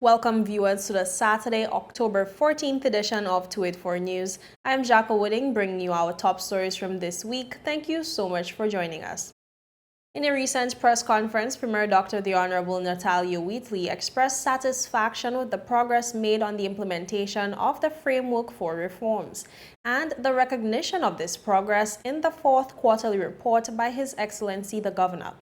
Welcome viewers to the Saturday, October 14th edition of 284 News. I'm Jacko Wooding, bringing you our top stories from this week. Thank you so much for joining us. In a recent press conference, Premier Dr. the Honorable Natalia Wheatley expressed satisfaction with the progress made on the implementation of the framework for reforms and the recognition of this progress in the fourth quarterly report by His Excellency the Governor.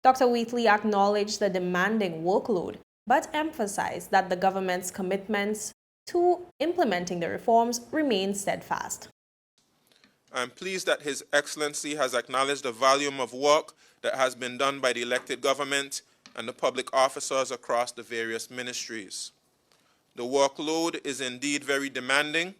Dr. Wheatley acknowledged the demanding workload but emphasized that the government's commitments to implementing the reforms remain steadfast. I'm pleased that His Excellency has acknowledged the volume of work that has been done by the elected government and the public officers across the various ministries. The workload is indeed very demanding,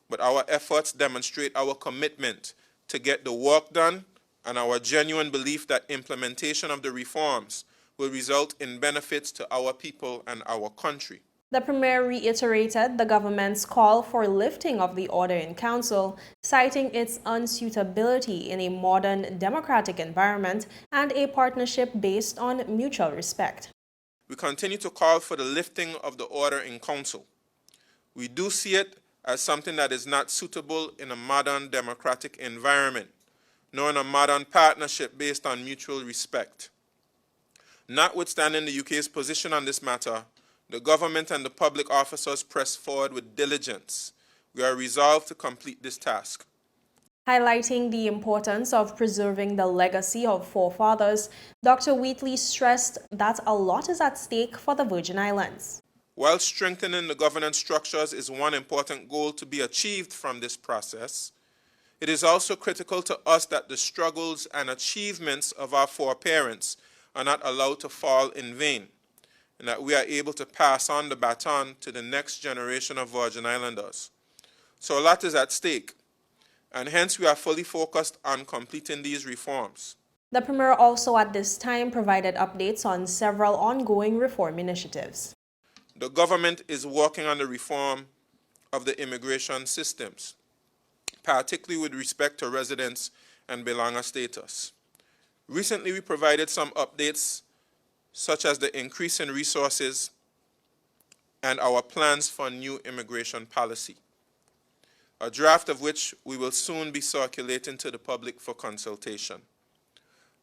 but our efforts demonstrate our commitment to get the work done and our genuine belief that implementation of the reforms will result in benefits to our people and our country. The Premier reiterated the government's call for lifting of the order in council, citing its unsuitability in a modern democratic environment and a partnership based on mutual respect. We continue to call for the lifting of the order in council. We do see it as something that is not suitable in a modern democratic environment, nor in a modern partnership based on mutual respect. Notwithstanding the UK's position on this matter, the government and the public officers press forward with diligence. We are resolved to complete this task. Highlighting the importance of preserving the legacy of forefathers, Dr. Wheatley stressed that a lot is at stake for the Virgin Islands. While strengthening the governance structures is one important goal to be achieved from this process, it is also critical to us that the struggles and achievements of our foreparents are not allowed to fall in vain, and that we are able to pass on the baton to the next generation of Virgin Islanders. So a lot is at stake, and hence we are fully focused on completing these reforms. The Premier also at this time provided updates on several ongoing reform initiatives. The government is working on the reform of the immigration systems, particularly with respect to residence and belonger status. Recently, we provided some updates, such as the increase in resources and our plans for new immigration policy, a draft of which we will soon be circulating to the public for consultation.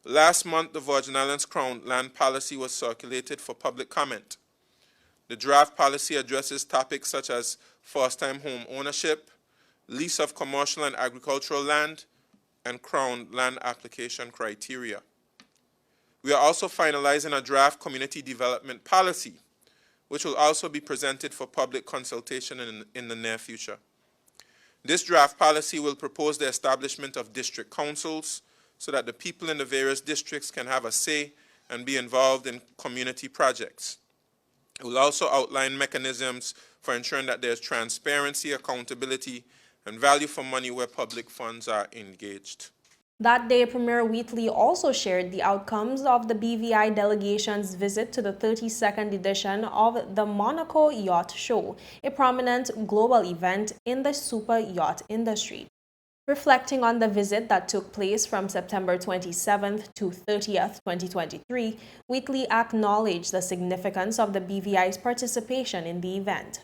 Last month, the Virgin Islands Crown Land Policy was circulated for public comment. The draft policy addresses topics such as first-time home ownership, lease of commercial and agricultural land, and Crown land application criteria. We are also finalizing a draft community development policy, which will also be presented for public consultation in the near future. This draft policy will propose the establishment of district councils so that the people in the various districts can have a say and be involved in community projects. It will also outline mechanisms for ensuring that there is transparency, accountability, and value for money where public funds are engaged. That day, Premier Wheatley also shared the outcomes of the BVI delegation's visit to the 32nd edition of the MANACO Yacht Show, a prominent global event in the super yacht industry. Reflecting on the visit that took place from September 27th to 30th, 2023, Wheatley acknowledged the significance of the BVI's participation in the event.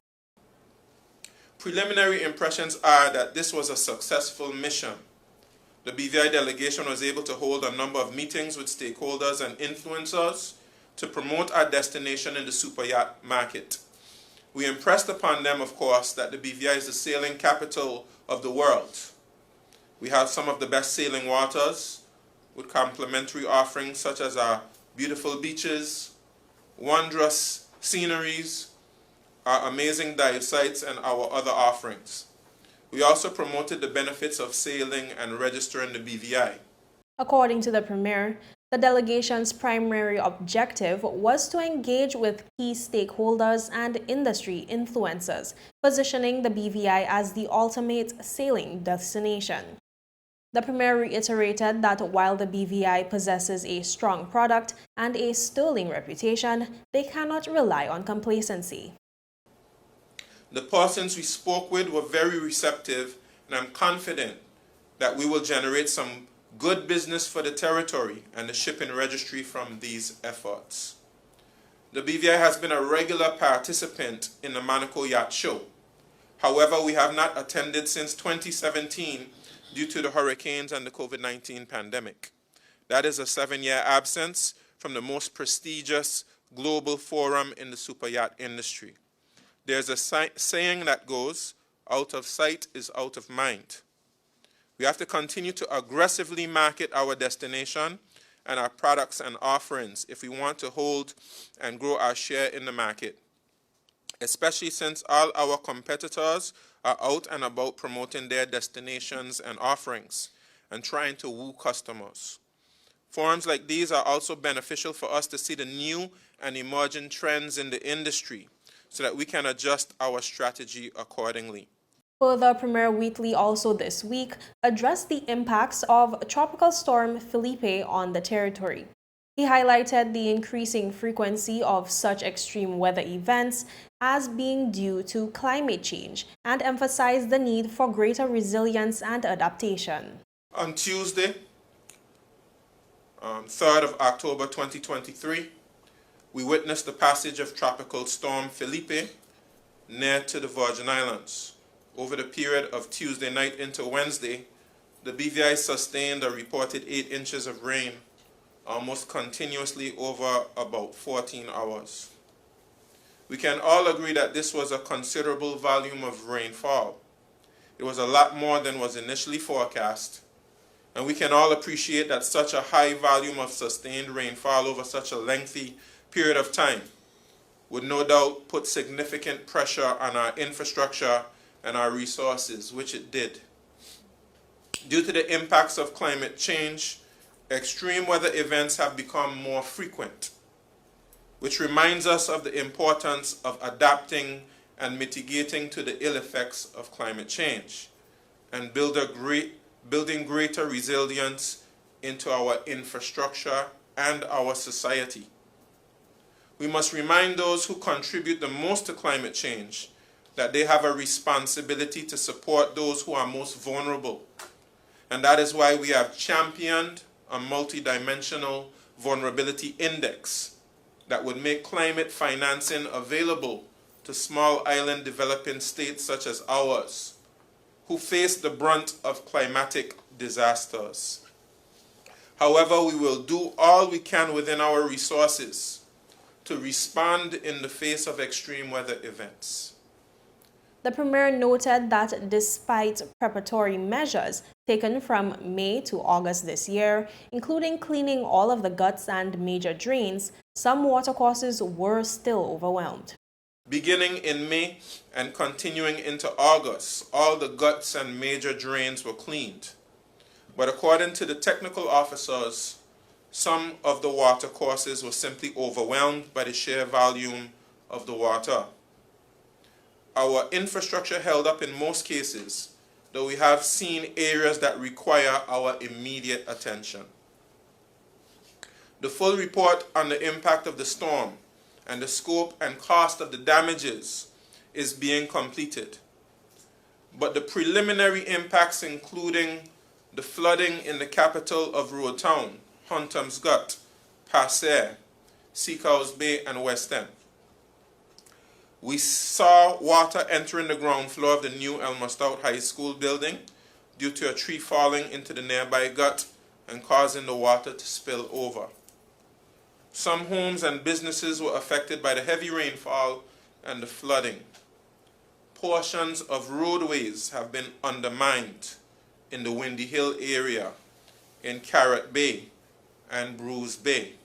Preliminary impressions are that this was a successful mission. The BVI delegation was able to hold a number of meetings with stakeholders and influencers to promote our destination in the super yacht market. We impressed upon them, of course, that the BVI is the sailing capital of the world. We have some of the best sailing waters with complimentary offerings such as our beautiful beaches, wondrous sceneries, our amazing dive sites, and our other offerings. We also promoted the benefits of sailing and registering the BVI. According to the Premier, the delegation's primary objective was to engage with key stakeholders and industry influencers, positioning the BVI as the ultimate sailing destination. The Premier reiterated that while the BVI possesses a strong product and a sterling reputation, they cannot rely on complacency. The persons we spoke with were very receptive, and I'm confident that we will generate some good business for the territory and the shipping registry from these efforts. The BVI has been a regular participant in the MANACO Yacht Show. However, we have not attended since 2017 due to the hurricanes and the COVID-19 pandemic. That is a 7-year absence from the most prestigious global forum in the super yacht industry. There's a saying that goes, out of sight is out of mind. We have to continue to aggressively market our destination and our products and offerings if we want to hold and grow our share in the market, especially since all our competitors are out and about promoting their destinations and offerings and trying to woo customers. Forums like these are also beneficial for us to see the new and emerging trends in the industry so that we can adjust our strategy accordingly. Further, Premier Wheatley also this week addressed the impacts of Tropical Storm Philippe on the territory. He highlighted the increasing frequency of such extreme weather events as being due to climate change and emphasized the need for greater resilience and adaptation. On Tuesday, 3rd of October 2023, we witnessed the passage of Tropical Storm Philippe near to the Virgin Islands. Over the period of Tuesday night into Wednesday, the BVI sustained a reported 8 inches of rain, almost continuously over about 14 hours. We can all agree that this was a considerable volume of rainfall. It was a lot more than was initially forecast, and we can all appreciate that such a high volume of sustained rainfall over such a lengthy period of time would no doubt put significant pressure on our infrastructure and our resources, which it did. Due to the impacts of climate change, extreme weather events have become more frequent, which reminds us of the importance of adapting and mitigating to the ill effects of climate change and building greater resilience into our infrastructure and our society. We must remind those who contribute the most to climate change that they have a responsibility to support those who are most vulnerable. And that is why we have championed a multidimensional vulnerability index that would make climate financing available to small island developing states such as ours, who face the brunt of climatic disasters. However, we will do all we can within our resources to respond in the face of extreme weather events. The Premier noted that despite preparatory measures taken from May to August this year, including cleaning all of the guts and major drains, some watercourses were still overwhelmed. Beginning in May and continuing into August, all the guts and major drains were cleaned. But according to the technical officers, some of the watercourses were simply overwhelmed by the sheer volume of the water. Our infrastructure held up in most cases, though we have seen areas that require our immediate attention. The full report on the impact of the storm and the scope and cost of the damages is being completed. But the preliminary impacts, including the flooding in the capital of Road Town, Huntam's Gut, Passer, Seacows Bay, and West End. We saw water entering the ground floor of the new Elmer High School building due to a tree falling into the nearby gut and causing the water to spill over. Some homes and businesses were affected by the heavy rainfall and the flooding. Portions of roadways have been undermined in the Windy Hill area, in Carrot Bay and Bruce Bay.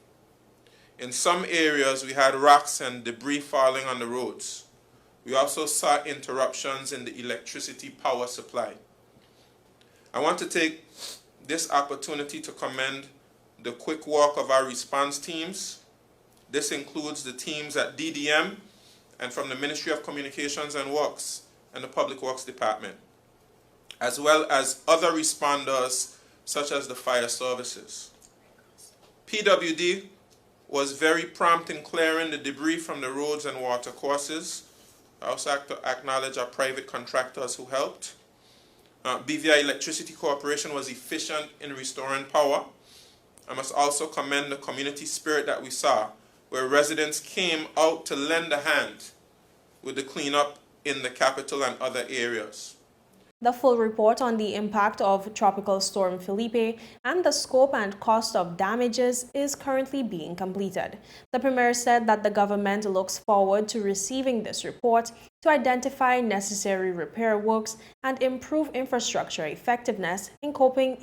In some areas, we had rocks and debris falling on the roads. We also saw interruptions in the electricity power supply. I want to take this opportunity to commend the quick work of our response teams. This includes the teams at DDM and from the Ministry of Communications and Works and the Public Works Department, as well as other responders such as the fire services. PWD was very prompt in clearing the debris from the roads and water courses. I also have to acknowledge our private contractors who helped. BVI Electricity Corporation was efficient in restoring power. I must also commend the community spirit that we saw where residents came out to lend a hand with the cleanup in the capital and other areas. The full report on the impact of Tropical Storm Philippe and the scope and cost of damages is currently being completed. The Premier said that the government looks forward to receiving this report to identify necessary repair works and improve infrastructure effectiveness in coping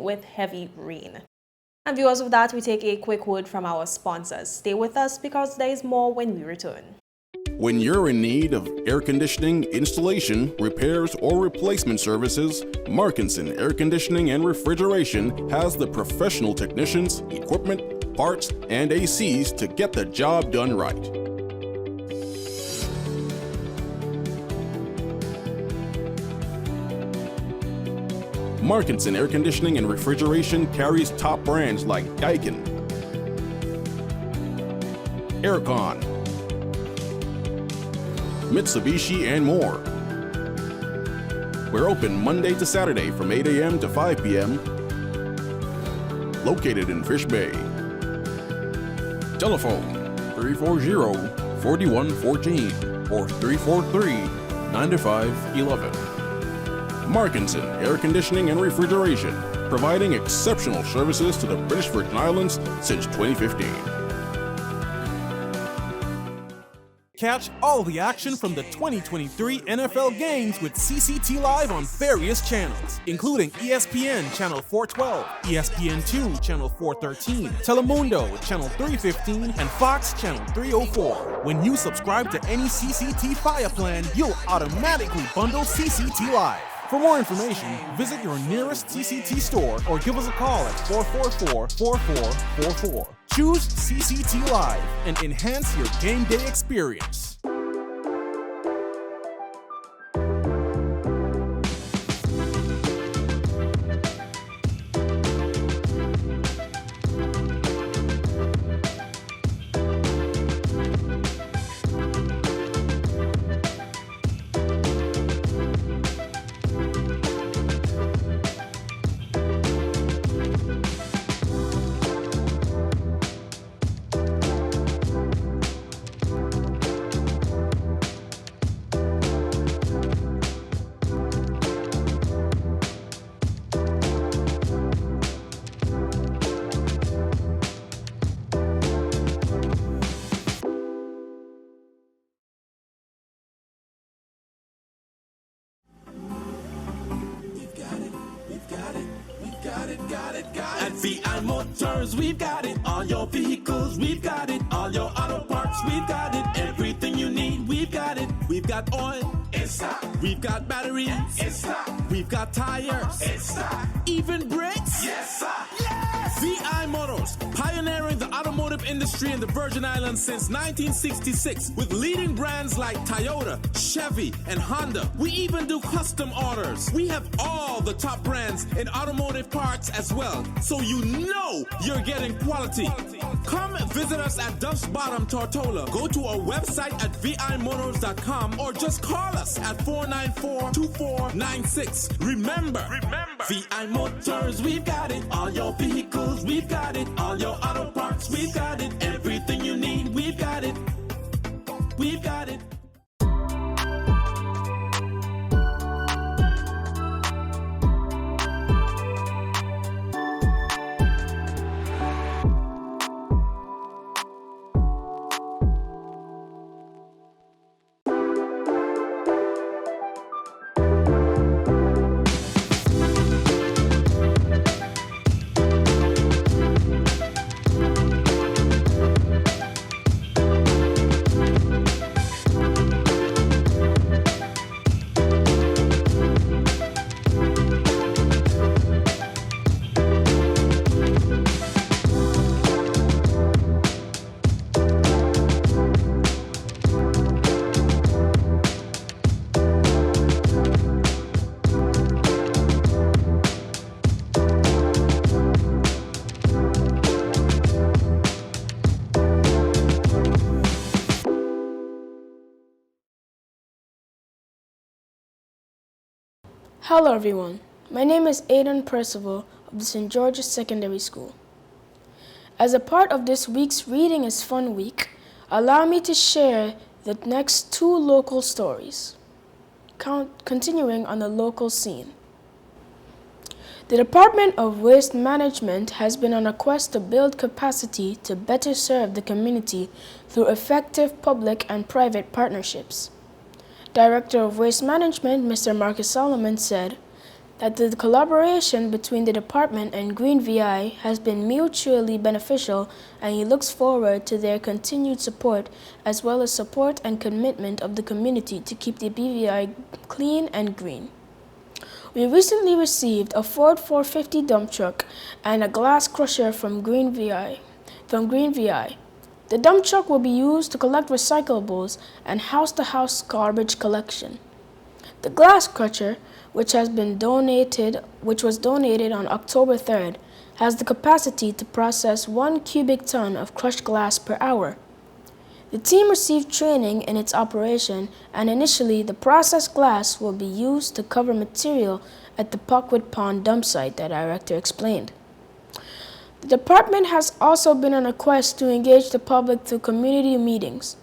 with heavy rain. And viewers, of that, we take a quick word from our sponsors. Stay with us because there is more when we return. When you're in need of air conditioning, installation, repairs, or replacement services, Markinson Air Conditioning and Refrigeration has the professional technicians, equipment, parts, and ACs to get the job done right. Markinson Air Conditioning and Refrigeration carries top brands like Daikin, Aircon, Mitsubishi, and more. We're open Monday to Saturday from 8 a.m. to 5 p.m. Located in Fish Bay. Telephone 340-4114 or 343-9511. Markinson Air Conditioning and Refrigeration, providing exceptional services to the British Virgin Islands since 2015. Catch all the action from the 2023 NFL games with CCT Live on various channels, including ESPN Channel 412, ESPN2 Channel 413, Telemundo Channel 315, and Fox Channel 304. When you subscribe to any CCT Fire plan, you'll automatically bundle CCT Live. For more information, visit your nearest CCT store or give us a call at 444-4444. Choose CCT Live and enhance your game day experience. At VI Motors, we've got it. All your vehicles, we've got it. All your auto parts, we've got it. Everything you need, we've got it. We've got oil, it's stock. We've got batteries, it's stock. We've got tires, it's stock. Even brakes, yes sir. Yes! VI Motors, pioneering the automotive industry in the Virgin Islands since 1966 with leading brands like Toyota, Chevy, and Honda. We even do custom orders. We have all the top brands in automotive parts as well, so you know you're getting quality. Come visit us at Duff's Bottom, Tortola. Go to our website at vimotors.com or just call us at 494-2496. Remember, VI Motors, we've got it. All your vehicles, we've got it. All your auto parts, we've got it. Everything you need, we've got it. We've got it. Hello everyone, my name is Aidan Percival of the St. George's Secondary School. As a part of this week's Reading is Fun week, allow me to share the next two local stories, continuing on the local scene. The Department of Waste Management has been on a quest to build capacity to better serve the community through effective public and private partnerships. Director of Waste Management, Mr. Marcus Solomon, said that the collaboration between the department and Green VI has been mutually beneficial, and he looks forward to their continued support as well as support and commitment of the community to keep the BVI clean and green. We recently received a Ford 450 dump truck and a glass crusher from Green VI. The dump truck will be used to collect recyclables and house-to-house garbage collection. The glass crusher, which was donated on October 3rd, has the capacity to process 1 cubic ton of crushed glass per hour. The team received training in its operation, and initially the processed glass will be used to cover material at the Pockwood Pond dump site, the director explained. The department has also been on a quest to engage the public through community meetings.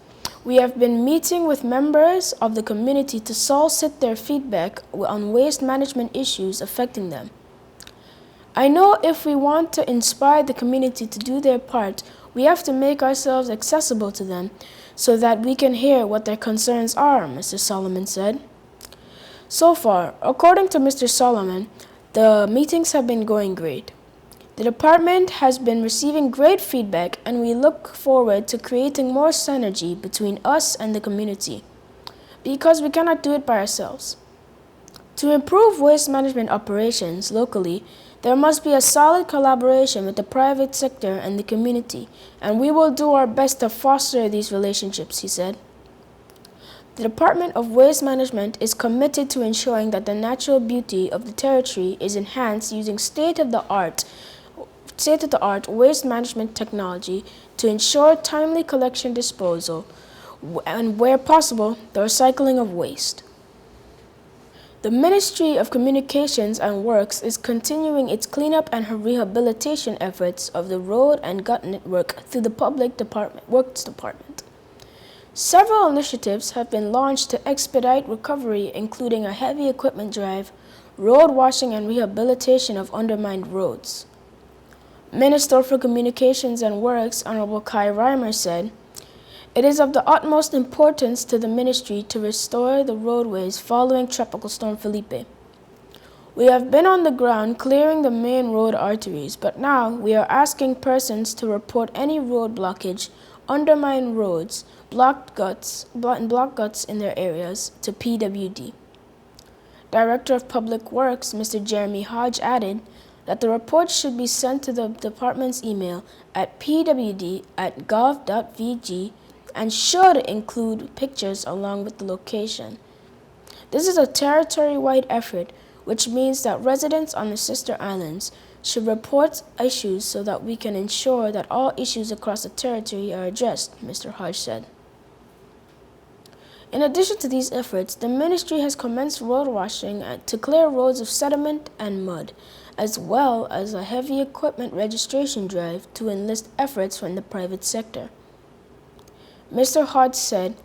We have been meeting with members of the community to solicit their feedback on waste management issues affecting them. I know if we want to inspire the community to do their part, we have to make ourselves accessible to them so that we can hear what their concerns are, Mr. Solomon said. So far, according to Mr. Solomon, the meetings have been going great. The department has been receiving great feedback, and we look forward to creating more synergy between us and the community, because we cannot do it by ourselves. To improve waste management operations locally, there must be a solid collaboration with the private sector and the community, and we will do our best to foster these relationships, he said. The Department of Waste Management is committed to ensuring that the natural beauty of the territory is enhanced using state-of-the-art waste management technology to ensure timely collection, disposal, and where possible, the recycling of waste. The Ministry of Communications and Works is continuing its cleanup and rehabilitation efforts of the road and gut network through the Public Works Department. Several initiatives have been launched to expedite recovery, including a heavy equipment drive, road washing, and rehabilitation of undermined roads. Minister for Communications and Works, Honorable Kai Reimer, said, "It is of the utmost importance to the ministry to restore the roadways following Tropical Storm Philippe. We have been on the ground clearing the main road arteries, but now we are asking persons to report any road blockage, undermined roads, block guts in their areas to PWD." Director of Public Works, Mr. Jeremy Hodge, added that the report should be sent to the department's email at pwd@gov.vg and should include pictures along with the location. This is a territory-wide effort, which means that residents on the sister islands should report issues so that we can ensure that all issues across the territory are addressed, Mr. Hodge said. In addition to these efforts, the ministry has commenced road washing to clear roads of sediment and mud, as well as a heavy equipment registration drive to enlist efforts from the private sector. Mr. Hodge said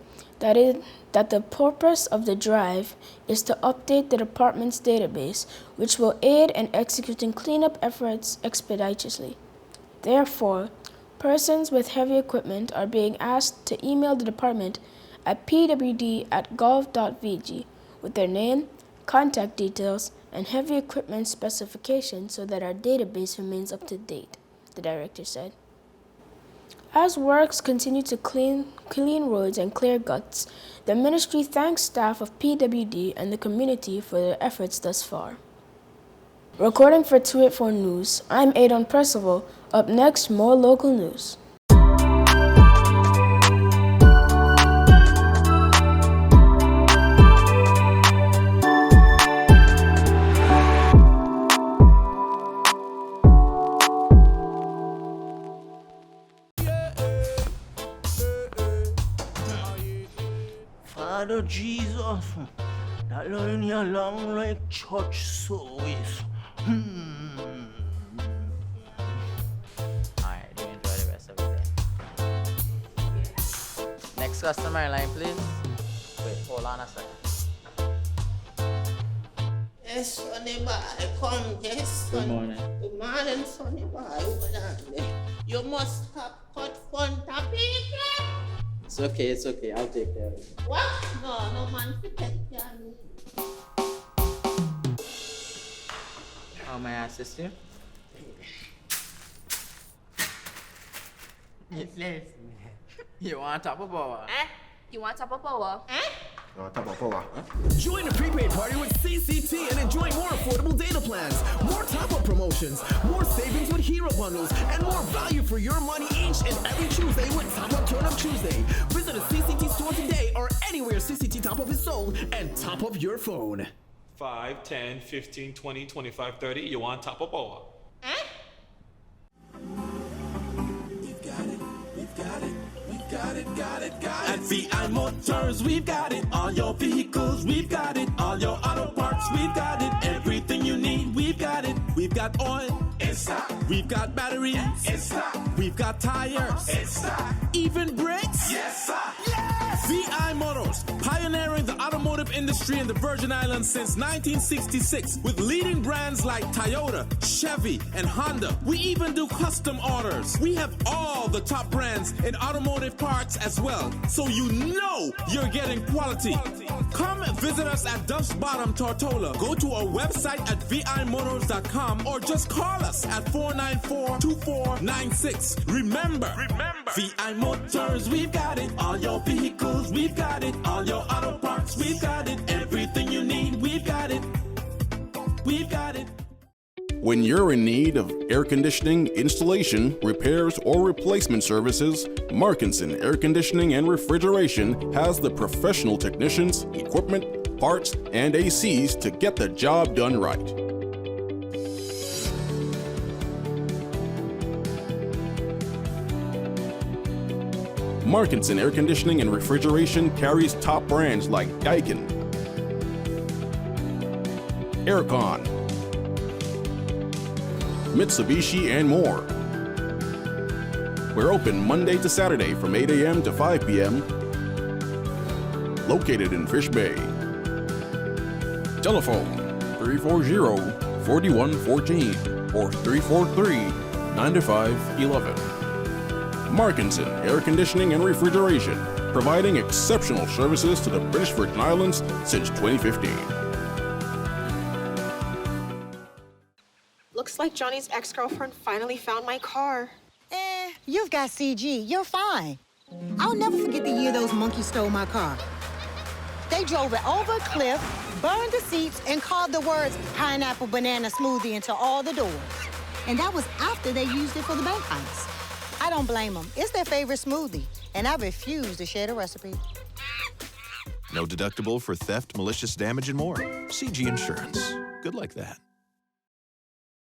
that the purpose of the drive is to update the department's database, which will aid in executing cleanup efforts expeditiously. Therefore, persons with heavy equipment are being asked to email the department at pwd@gov.vg with their name, contact details, and heavy equipment specifications so that our database remains up to date, the director said. As works continue to clean roads and clear guts, the ministry thanks staff of PWD and the community for their efforts thus far. Recording for 284 News, I'm Adon Percival. Up next, more local news. Father Jesus, that line here long like church service. Alright, let me try customer line, please. Wait, hold on a second. Yes, Sonny boy, come. Yes, Good son. morning. Good morning, Sonny boy. Hold on there. You must have cut fun people. It's okay. I'll take care of it. What? No man to take care of me. How may I assist you? You want top of power? You want top of power? Join the prepaid party with CCT and enjoy more affordable data plans, more top-up promotions, more savings with hero bundles, and more value for your money each and every Tuesday with Top Up Turn Up Tuesday. Visit a CCT store today or anywhere CCT Top Up is sold and top up your phone. 5, 10, 15, 20, 25, 30. You want top of power? At VI Motors, we've got it. All your vehicles, we've got it. All your auto parts, we've got it. Everything you need, we've got it. We've got oil. We've got batteries. We've got tires. Even brakes. Yes, sir. Yes! VI Motors, pioneering the automotive industry in the Virgin Islands since 1966 with leading brands like Toyota, Chevy, and Honda. We even do custom orders. We have all the top brands in automotive parts as well, so you know you're getting quality. Come visit us at Duff's Bottom, Tortola. Go to our website at vimotors.com or just call us at 494-2496. Remember, VI Motors, we've got it. All your vehicles, we've got it. All your auto parts, we've got it. Everything you need, we've got it. We've got it. When you're in need of air conditioning, installation, repairs, or replacement services, Markinson Air Conditioning and Refrigeration has the professional technicians, equipment, parts, and ACs to get the job done right. Markinson Air Conditioning and Refrigeration carries top brands like Daikin, Aircon, Mitsubishi, and more. We're open Monday to Saturday from 8 a.m. to 5 p.m. Located in Fish Bay. Telephone 340-4114 or 343-9511. Markinson Air Conditioning and Refrigeration, providing exceptional services to the British Virgin Islands since 2015. Looks like Johnny's ex-girlfriend finally found my car. You've got CG. You're fine. I'll never forget the year those monkeys stole my car. They drove it over a cliff, burned the seats, and carved the words pineapple banana smoothie into all the doors. And that was after they used it for the bank heist. I don't blame them. It's their favorite smoothie, and I refuse to share the recipe. No deductible for theft, malicious damage, and more. CG Insurance. Good like that.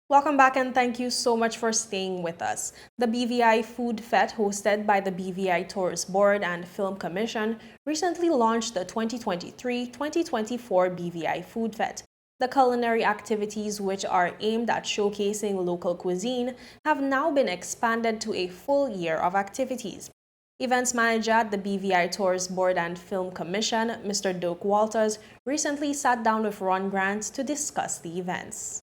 Welcome back and thank you so much for staying with us. The BVI Food FETE, hosted by the BVI Tourist Board and Film Commission, recently launched the 2023-2024 BVI Food FETE. The culinary activities, which are aimed at showcasing local cuisine, have now been expanded to a full year of activities. Events manager at the BVI Tourist Board and Film Commission, Mr. Doak Walters, recently sat down with Ron Grant to discuss the events.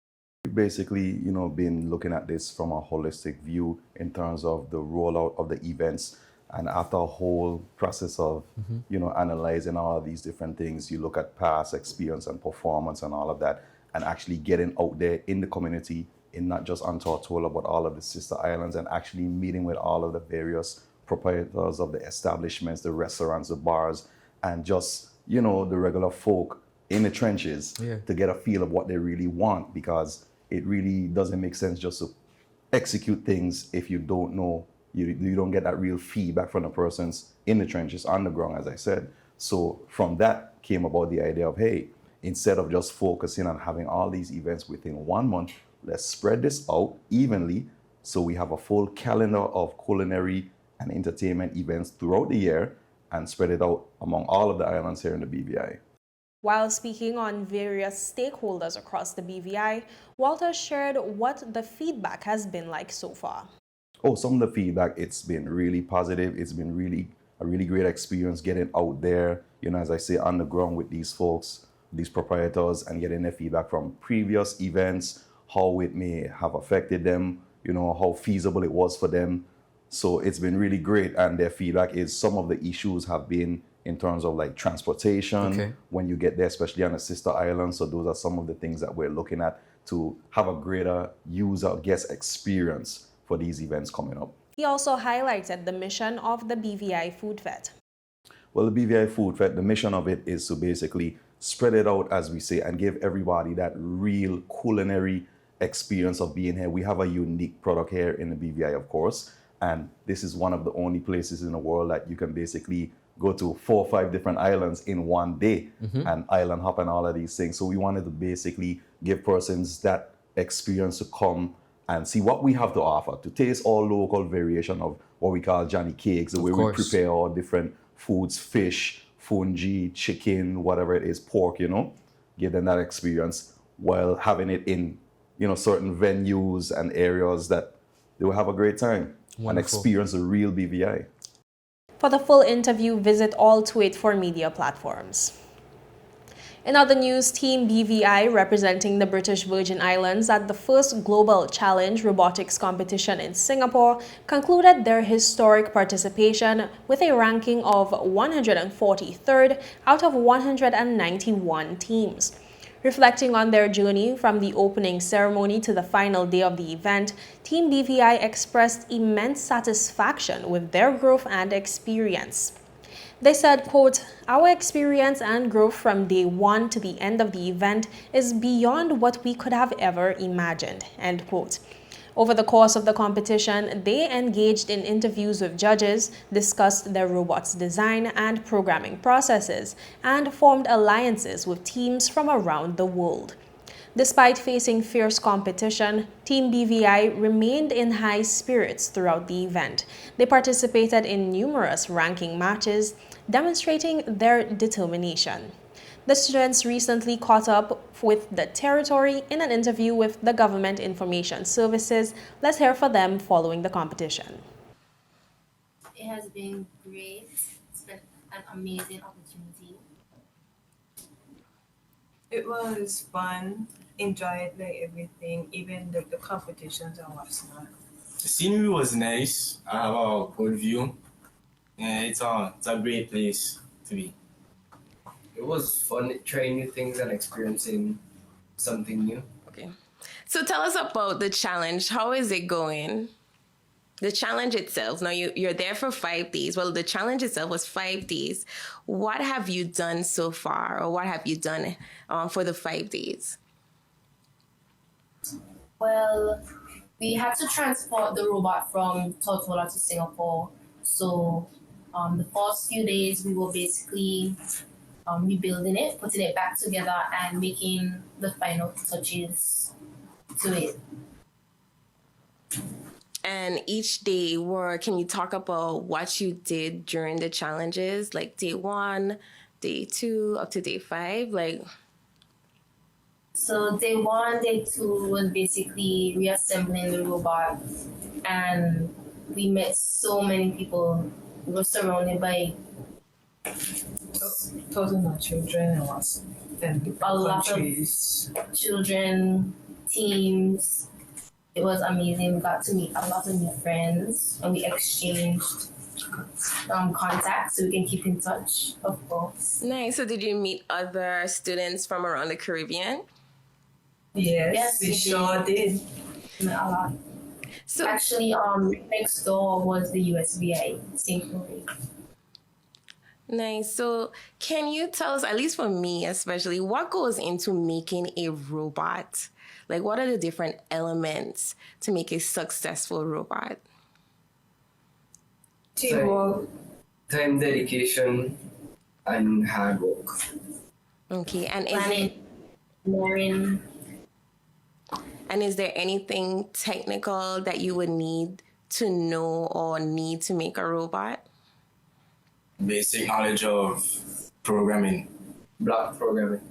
Basically, been looking at this from a holistic view in terms of the rollout of the events. And after a whole process of, analyzing all of these different things, you look at past experience and performance and all of that, and actually getting out there in the community, in not just on Tortola, but all of the sister islands, and actually meeting with all of the various proprietors of the establishments, the restaurants, the bars, and just, the regular folk in the trenches to get a feel of what they really want, because it really doesn't make sense just to execute things if you don't know, you don't get that real feedback from the persons in the trenches, on the ground, as I said. So from that came about the idea of, hey, instead of just focusing on having all these events within 1 month, let's spread this out evenly so we have a full calendar of culinary and entertainment events throughout the year and spread it out among all of the islands here in the BVI. While speaking on various stakeholders across the BVI, Walter shared what the feedback has been like so far. Some of the feedback, it's been really positive. It's been really a really great experience getting out there, you know, as I say, on the ground with these folks, these proprietors, and getting their feedback from previous events, how it may have affected them, you know, how feasible it was for them. So it's been really great, and their feedback is some of the issues have been in terms of like transportation when you get there, especially on the sister island. So those are some of the things that we're looking at to have a greater user guest experience for these events coming up. He also highlighted the mission of the BVI Food Fete. Well, the BVI Food Fete, the mission of it is to basically spread it out, as we say, and give everybody that real culinary experience of being here. We have a unique product here in the BVI, of course, and this is one of the only places in the world that you can basically go to 4 or 5 different islands in one day and island hop and all of these things. So we wanted to basically give persons that experience to come and see what we have to offer, to taste all local variation of what we call Johnny Cakes, the way we prepare all different foods, fish, fungi, chicken, whatever it is, pork, you know, give them that experience while having it in, you know, certain venues and areas that they will have a great time and experience the real BVI. For the full interview, visit all 284 media platforms. In other news, Team BVI, representing the British Virgin Islands at the first Global Challenge Robotics competition in Singapore, concluded their historic participation with a ranking of 143rd out of 191 teams. Reflecting on their journey from the opening ceremony to the final day of the event, Team BVI expressed immense satisfaction with their growth and experience. They said, quote, "Our experience and growth from day one to the end of the event is beyond what we could have ever imagined," end quote. Over the course of the competition, they engaged in interviews with judges, discussed their robot's design and programming processes, and formed alliances with teams from around the world. Despite facing fierce competition, Team BVI remained in high spirits throughout the event. They participated in numerous ranking matches, demonstrating their determination. The students recently caught up with the territory in an interview with the Government Information Services. Let's hear from them following the competition. It has been great. It's been an amazing opportunity. It was fun. Enjoyed like everything, even the competitions and whatnot. The scenery was nice. I have a good view. Yeah, it's a great place to be. It was fun trying new things and experiencing something new. Okay. So tell us about the challenge. How is it going? The challenge itself. Now you're there for 5 days. Well, the challenge itself was 5 days. What have you done so far, or what have you done for the 5 days? Well, we had to transport the robot from Tortola to Singapore. So the first few days we were basically rebuilding it, putting it back together and making the final touches to it. And each day, can you talk about what you did during the challenges, like day 1, day 2, up to day 5? So day 1, day 2 was basically reassembling the robot, and we met so many people. We were surrounded by thousands of children and a lot countries. Of children, teams. It was amazing. We got to meet a lot of new friends, and we exchanged contacts so we can keep in touch, of course. Nice. So did you meet other students from around the Caribbean? Yes, we sure did. Met a lot. So actually, next door was the USVI, St. Louis. Nice. So can you tell us, at least for me especially, what goes into making a robot? Like, what are the different elements to make a successful robot? Teamwork, time dedication, and hard work. Okay, and is there anything technical that you would need to know or need to make a robot? Basic knowledge of programming. Block programming.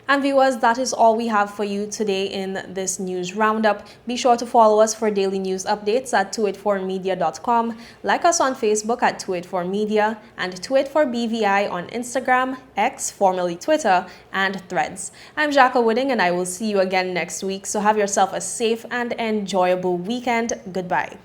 And viewers, that is all we have for you today in this news roundup. Be sure to follow us for daily news updates at 284media.com. Like us on Facebook at 284media and 284BVI on Instagram, X, formerly Twitter, and Threads. I'm Jacka Wooding, and I will see you again next week. So have yourself a safe and enjoyable weekend. Goodbye.